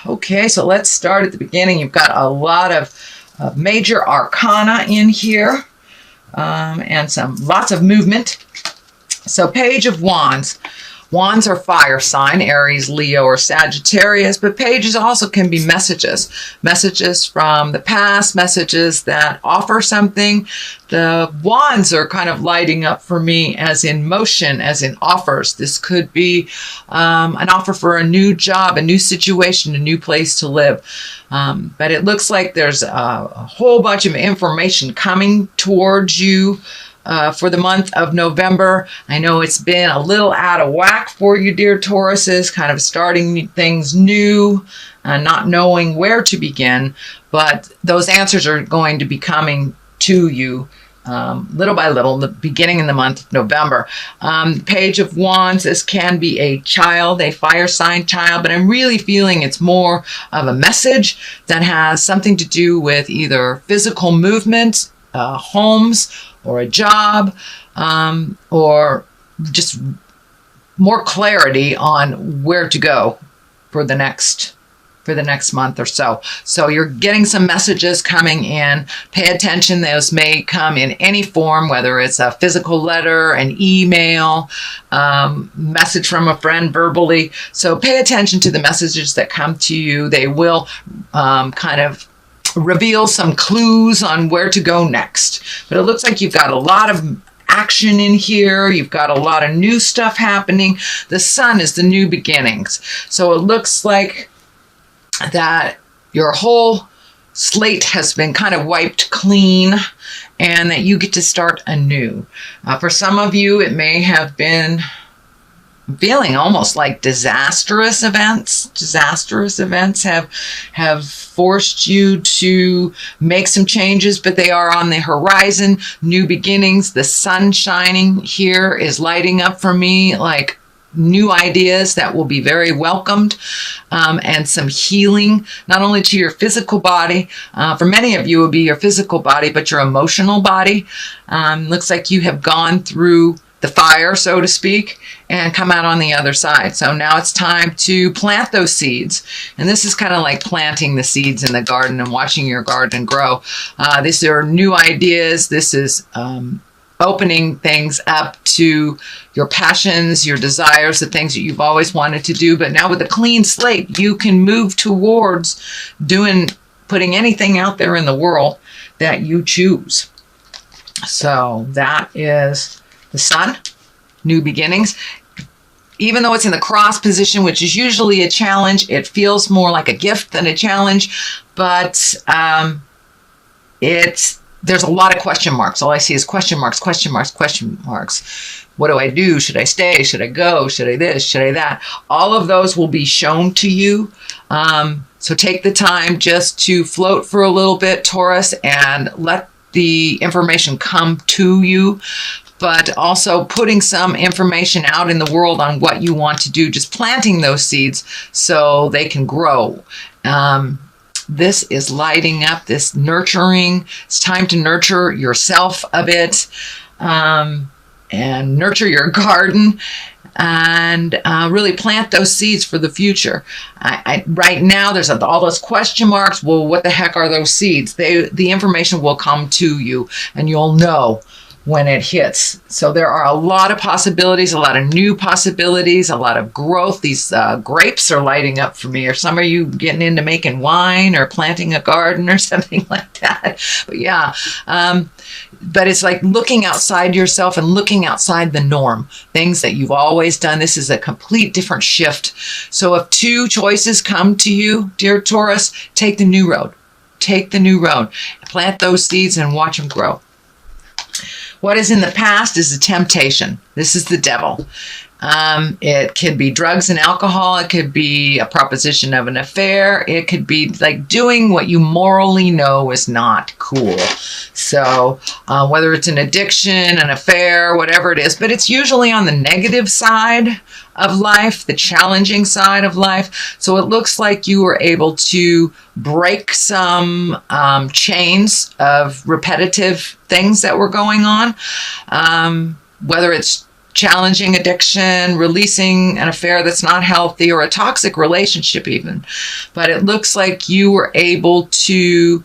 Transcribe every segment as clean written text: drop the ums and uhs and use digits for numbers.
Okay, so let's start at the beginning. You've got a lot of major arcana in here, and lots of movement. So Page of Wands. Wands are fire sign, Aries, Leo, or Sagittarius, but pages also can be messages. Messages from the past, messages that offer something. The wands are kind of lighting up for me as in motion, as in offers. This could be an offer for a new job, a new situation, a new place to live. But it looks like there's a whole bunch of information coming towards you for the month of November. I know it's been a little out of whack for you, dear Tauruses, kind of starting things new, not knowing where to begin, but those answers are going to be coming to you little by little, the beginning in the month of November. Page of Wands, this can be a child, a fire sign child, but I'm really feeling it's more of a message that has something to do with either physical movement, homes, or a job, or just more clarity on where to go for the next month or so. So you're getting some messages coming in. Pay attention. Those may come in any form, whether it's a physical letter, an email, message from a friend verbally. So pay attention to the messages that come to you. They will kind of reveal some clues on where to go next. But it looks like you've got a lot of action in here. You've got a lot of new stuff happening. The sun is the new beginnings. So it looks like that your whole slate has been kind of wiped clean and that you get to start anew. For some of you, it may have been feeling almost like disastrous events. Disastrous events have forced you to make some changes, but they are on the horizon. New beginnings. The sun shining here is lighting up for me like new ideas that will be very welcomed, and some healing, not only to your physical body. For many of you, it will be your physical body, but your emotional body. Looks like you have gone through the fire, so to speak, and come out on the other side. So now it's time to plant those seeds. And this is kind of like planting the seeds in the garden and watching your garden grow. These are new ideas. This is opening things up to your passions, your desires, the things that you've always wanted to do. But now with a clean slate, you can move towards putting anything out there in the world that you choose. So that is the sun, new beginnings. Even though it's in the cross position, which is usually a challenge, it feels more like a gift than a challenge. But there's a lot of question marks. All I see is question marks, question marks, question marks. What do I do? Should I stay? Should I go? Should I this? Should I that? All of those will be shown to you. So take the time just to float for a little bit, Taurus, and let the information come to you. But also putting some information out in the world on what you want to do, just planting those seeds so they can grow. This is lighting up, this nurturing. It's time to nurture yourself a bit, and nurture your garden, and really plant those seeds for the future. Right now, there's all those question marks. Well, what the heck are those seeds? The information will come to you, and you'll know when it hits. So there are a lot of possibilities, a lot of new possibilities, a lot of growth. These grapes are lighting up for me. Or some of you getting into making wine or planting a garden or something like that. But yeah, but it's like looking outside yourself and looking outside the norm. Things that you've always done. This is a complete different shift. So if two choices come to you, dear Taurus, take the new road. Take the new road. Plant those seeds and watch them grow. What is in the past is a temptation. This is the devil. It could be drugs and alcohol. It could be a proposition of an affair. It could be like doing what you morally know is not cool. So whether it's an addiction, an affair, whatever it is, but it's usually on the negative side of life, the challenging side of life. So it looks like you were able to break some chains of repetitive things that were going on, whether it's challenging addiction, releasing an affair that's not healthy, or a toxic relationship even. But it looks like you were able to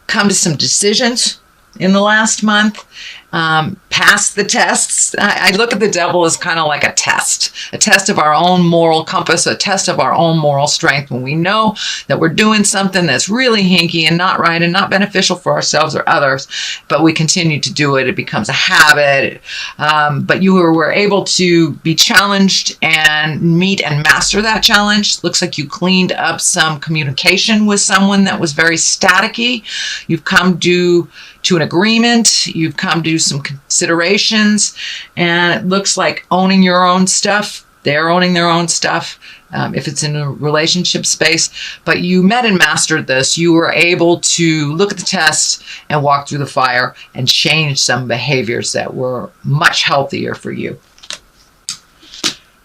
come to some decisions in the last month, pass the tests. I look at the devil as kind of like a test of our own moral compass, a test of our own moral strength. When we know that we're doing something that's really hinky and not right and not beneficial for ourselves or others, but we continue to do it, it becomes a habit. But you were able to be challenged and meet and master that challenge. Looks like you cleaned up some communication with someone that was very staticky. You've come to an agreement, you've come to some considerations, and it looks like owning your own stuff. They're owning their own stuff, if it's in a relationship space. But you met and mastered this. You were able to look at the test and walk through the fire and change some behaviors that were much healthier for you.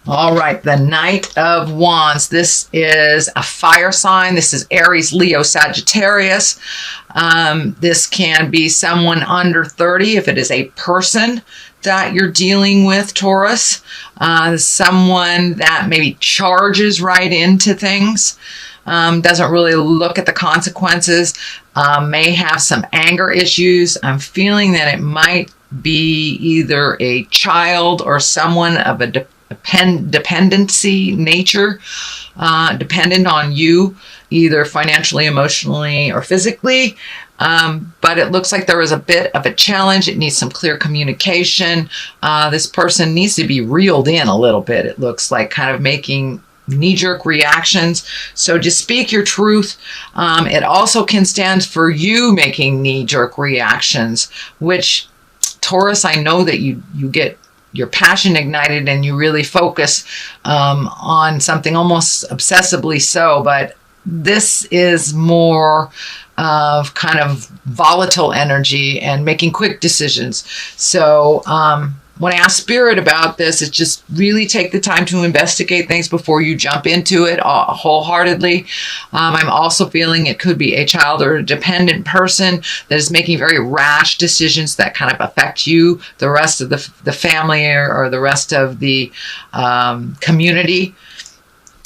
All right, the Knight of Wands. This is a fire sign. This is Aries, Leo, Sagittarius. This can be someone under 30 if it is a person that you're dealing with, Taurus. Someone that maybe charges right into things, doesn't really look at the consequences, may have some anger issues. I'm feeling that it might be either a child or someone of a dependency nature, dependent on you, either financially, emotionally, or physically. But it looks like there is a bit of a challenge. It needs some clear communication. This person needs to be reeled in a little bit. It looks like kind of making knee-jerk reactions. So just speak your truth. It also can stand for you making knee-jerk reactions, which, Taurus, I know that you get your passion ignited and you really focus on something almost obsessively so, but this is more of kind of volatile energy and making quick decisions. So when I ask Spirit about this, it's just really take the time to investigate things before you jump into it wholeheartedly. I'm also feeling it could be a child or a dependent person that is making very rash decisions that kind of affect you, the rest of the family, or the rest of the community.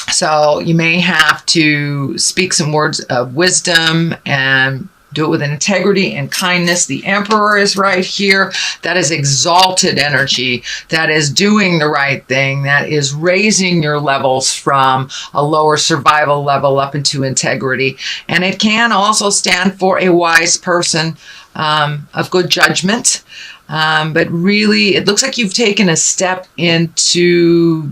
So you may have to speak some words of wisdom and do it with integrity and kindness. The Emperor is right here. That is exalted energy. That is doing the right thing. That is raising your levels from a lower survival level up into integrity. And it can also stand for a wise person of good judgment. But really, it looks like you've taken a step into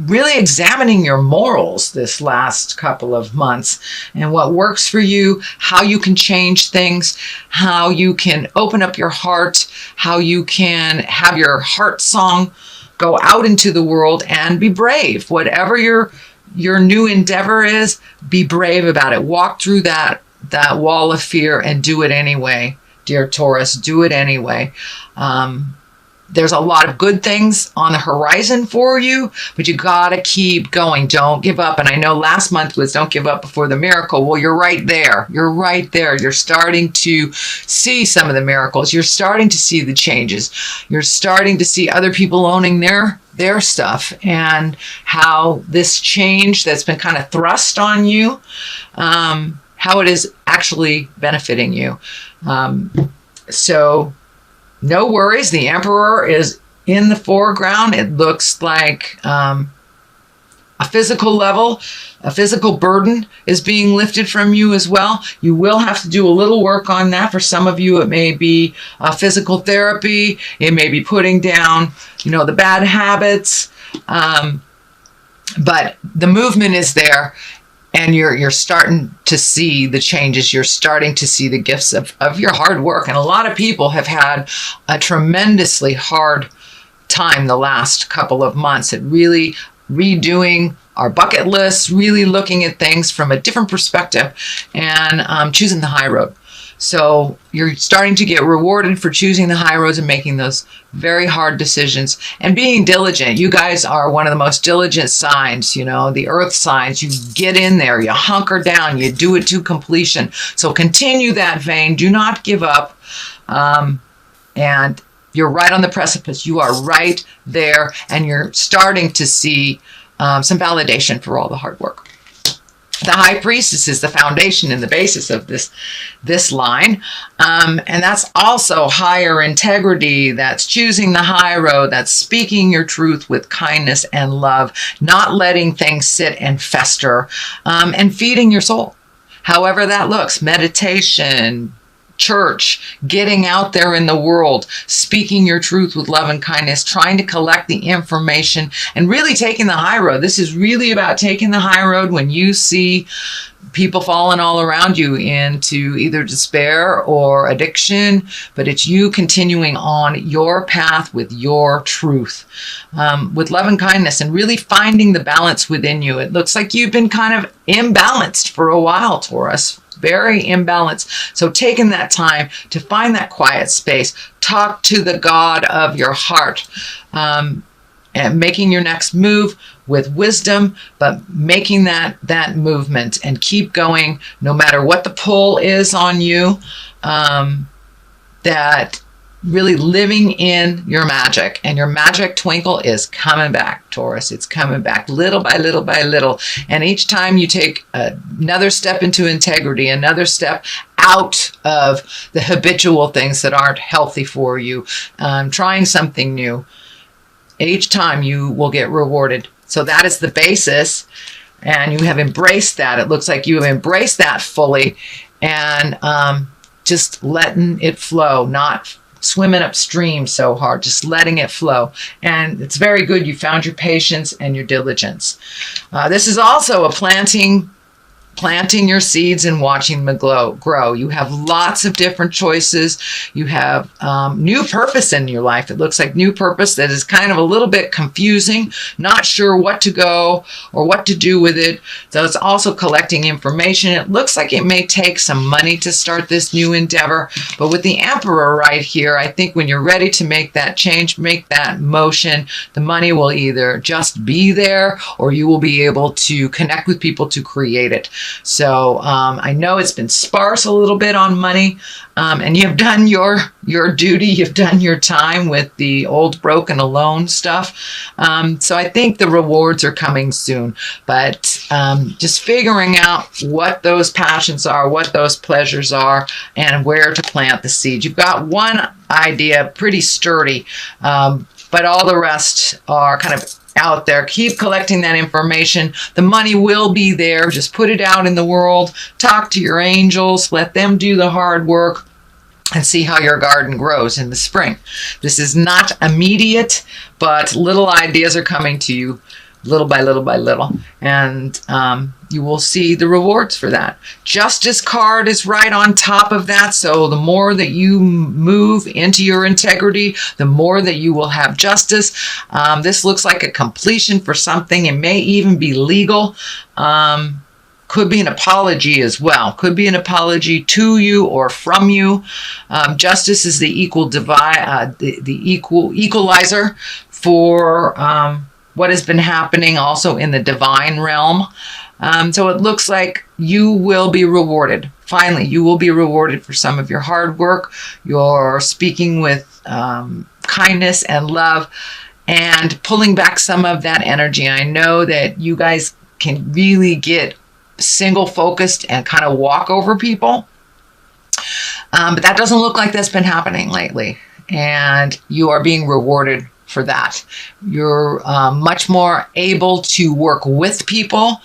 really examining your morals this last couple of months and what works for you, how you can change things, how you can open up your heart, how you can have your heart song go out into the world and be brave. Whatever your new endeavor is, be brave about it. Walk through that wall of fear and do it anyway, dear Taurus. Do it anyway. There's a lot of good things on the horizon for you, but you gotta keep going. Don't give up. And I know last month was don't give up before the miracle. Well, you're right there. You're right there. You're starting to see some of the miracles. You're starting to see the changes. You're starting to see other people owning their stuff, and how this change that's been kind of thrust on you, how it is actually benefiting you. So no worries. The Emperor is in the foreground. It looks like a physical level, a physical burden is being lifted from you as well. You will have to do a little work on that. For some of you, it may be physical therapy. It may be putting down, the bad habits. But the movement is there. And you're starting to see the changes. You're starting to see the gifts of your hard work. And a lot of people have had a tremendously hard time the last couple of months at really redoing our bucket lists, really looking at things from a different perspective, and choosing the high road. So you're starting to get rewarded for choosing the high roads and making those very hard decisions and being diligent. You guys are one of the most diligent signs, the earth signs. You get in there, you hunker down, you do it to completion. So continue that vein. Do not give up. And You're right on the precipice. You are right there, and you're starting to see some validation for all the hard work. The High Priestess is the foundation and the basis of this line. And that's also higher integrity. That's choosing the high road. That's speaking your truth with kindness and love, not letting things sit and fester, and feeding your soul. However that looks, meditation, church, getting out there in the world, speaking your truth with love and kindness, trying to collect the information, and really taking the high road. This is really about taking the high road when you see people falling all around you into either despair or addiction, but it's you continuing on your path with your truth, with love and kindness, and really finding the balance within you. It looks like you've been kind of imbalanced for a while, Taurus. Very imbalanced. So taking that time to find that quiet space, talk to the God of your heart, and making your next move with wisdom, but making that movement and keep going no matter what the pull is on you, that really living in your magic, and your magic twinkle is coming back, Taurus. It's coming back little by little by little. And each time you take another step into integrity, another step out of the habitual things that aren't healthy for you, trying something new, each time you will get rewarded. So that is the basis, and you have embraced that. It looks like you have embraced that fully, and just letting it flow, not swimming upstream so hard, just letting it flow. And it's very good. You found your patience and your diligence. This is also a planting your seeds and watching them grow. You have lots of different choices. You have new purpose in your life. It looks like new purpose that is kind of a little bit confusing, not sure what to go or what to do with it. So it's also collecting information. It looks like it may take some money to start this new endeavor, but with the Emperor right here, I think when you're ready to make that change, make that motion, the money will either just be there, or you will be able to connect with people to create it. So I know it's been sparse a little bit on money, and you've done your duty. You've done your time with the old, broken, alone stuff. So I think the rewards are coming soon. But just figuring out what those passions are, what those pleasures are, and where to plant the seed. You've got one idea, pretty sturdy, but all the rest are kind of out there. Keep collecting that information. The money will be there. Just put it out in the world. Talk to your angels. Let them do the hard work, and see how your garden grows in the spring. This is not immediate, but little ideas are coming to you little by little by little, and you will see the rewards for that. Justice card is right on top of that, so the more that you move into your integrity, the more that you will have justice. This looks like a completion for something. It may even be legal. Could be an apology as well. Could be an apology to you or from you. Justice is the equalizer for what has been happening also in the divine realm. So it looks like you will be rewarded. Finally, you will be rewarded for some of your hard work, your speaking with kindness and love, and pulling back some of that energy. I know that you guys can really get single focused and kind of walk over people, but that doesn't look like that's been happening lately, and you are being rewarded for that. You're much more able to work with people.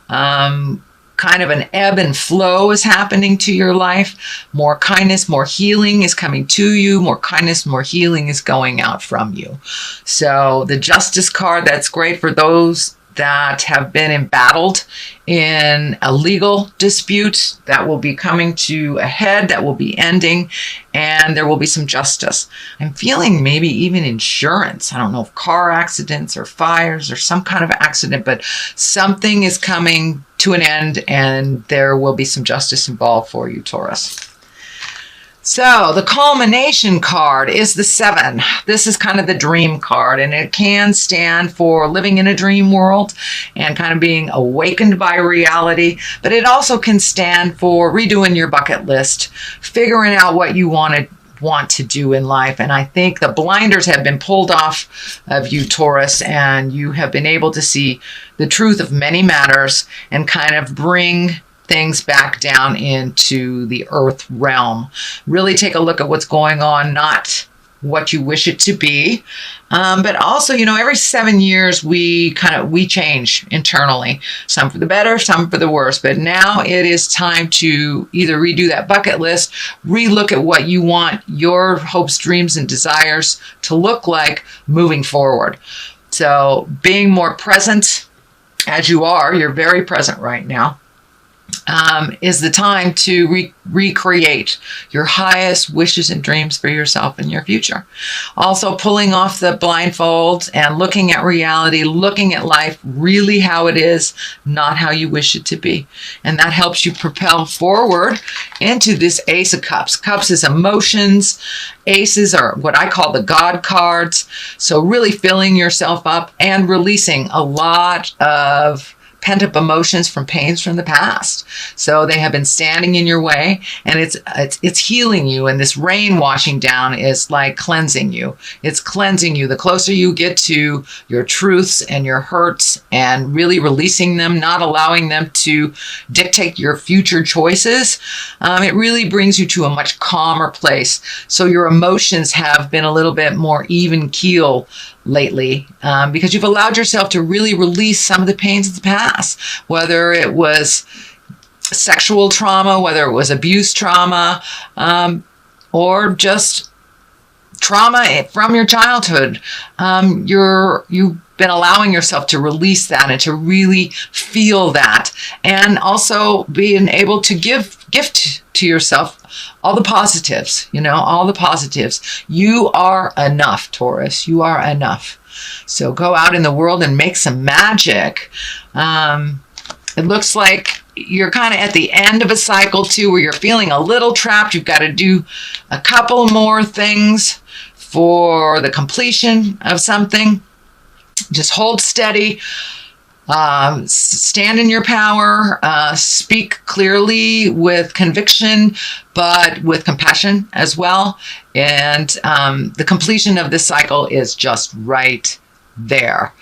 Kind of an ebb and flow is happening to your life. More kindness, more healing is coming to you. More kindness, more healing is going out from you. So the Justice card, that's great for those that have been embattled in a legal dispute that will be coming to a head, that will be ending, and there will be some justice. I'm feeling maybe even insurance. I don't know if car accidents or fires or some kind of accident, but something is coming to an end, and there will be some justice involved for you, Taurus. So the culmination card is the 7. This is kind of the dream card, and it can stand for living in a dream world and kind of being awakened by reality, but it also can stand for redoing your bucket list, figuring out what you want want to do in life. And I think the blinders have been pulled off of you, Taurus, and you have been able to see the truth of many matters and kind of bring things back down into the earth realm. Really take a look at what's going on, not what you wish it to be. But also, every 7 years we change internally, some for the better, some for the worse. But now it is time to either redo that bucket list, relook at what you want your hopes, dreams, and desires to look like moving forward. So being more present as you're very present right now, is the time to recreate your highest wishes and dreams for yourself and your future. Also pulling off the blindfolds and looking at reality, looking at life really how it is, not how you wish it to be. And that helps you propel forward into this Ace of Cups. Cups is emotions. Aces are what I call the God cards. So really filling yourself up and releasing a lot of pent-up emotions from pains from the past. So they have been standing in your way, and it's healing you, and this rain washing down is like cleansing you. It's cleansing you. The closer you get to your truths and your hurts and really releasing them, not allowing them to dictate your future choices, it really brings you to a much calmer place. So your emotions have been a little bit more even keel lately, because you've allowed yourself to really release some of the pains of the past, whether it was sexual trauma, whether it was abuse trauma, or just trauma from your childhood. You've been allowing yourself to release that and to really feel that, and also being able to gift to yourself all the positives, all the positives. You are enough, Taurus. You are enough. So go out in the world and make some magic. It looks like you're kind of at the end of a cycle too, where you're feeling a little trapped. You've got to do a couple more things for the completion of something. Just hold steady. Stand in your power, speak clearly with conviction, but with compassion as well. And the completion of this cycle is just right there.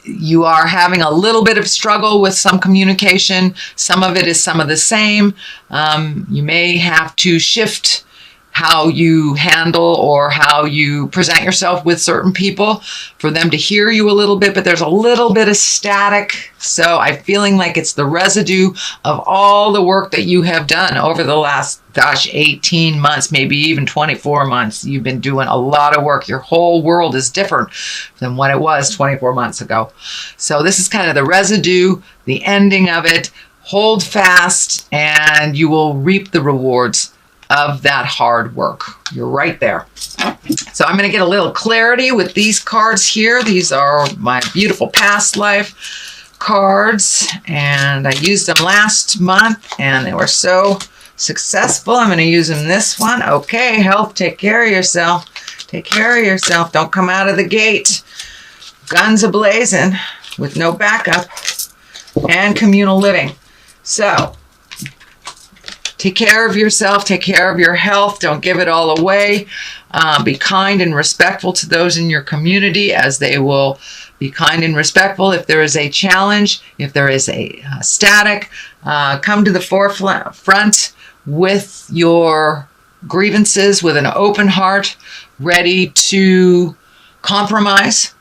You are having a little bit of struggle with some communication. Some of it is some of the same. You may have to shift how you handle or how you present yourself with certain people for them to hear you a little bit, but there's a little bit of static. So I'm feeling like it's the residue of all the work that you have done over the last, 18 months, maybe even 24 months. You've been doing a lot of work. Your whole world is different than what it was 24 months ago. So this is kind of the residue, the ending of it. Hold fast and you will reap the rewards of that hard work. You're right there. So I'm going to get a little clarity with these cards here. These are my beautiful past life cards, and I used them last month and they were so successful. I'm going to use them this one. Okay, health, take care of yourself. Take care of yourself. Don't come out of the gate guns a-blazing with no backup. And communal living. So take care of yourself, take care of your health, don't give it all away. Be kind and respectful to those in your community, as they will be kind and respectful. If there is a challenge, if there is a static, come to the forefront with your grievances with an open heart, ready to compromise.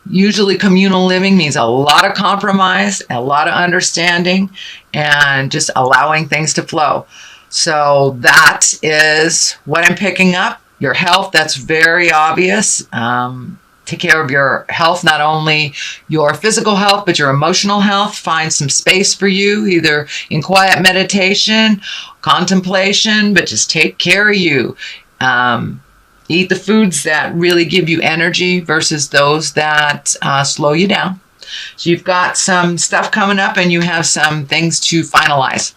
Usually communal living means a lot of compromise, a lot of understanding, and just allowing things to flow. So that is what I'm picking up. Your health, that's very obvious. Take care of your health, not only your physical health, but your emotional health. Find some space for you, either in quiet meditation, contemplation, but just take care of you. Eat the foods that really give you energy versus those that slow you down. So you've got some stuff coming up and you have some things to finalize.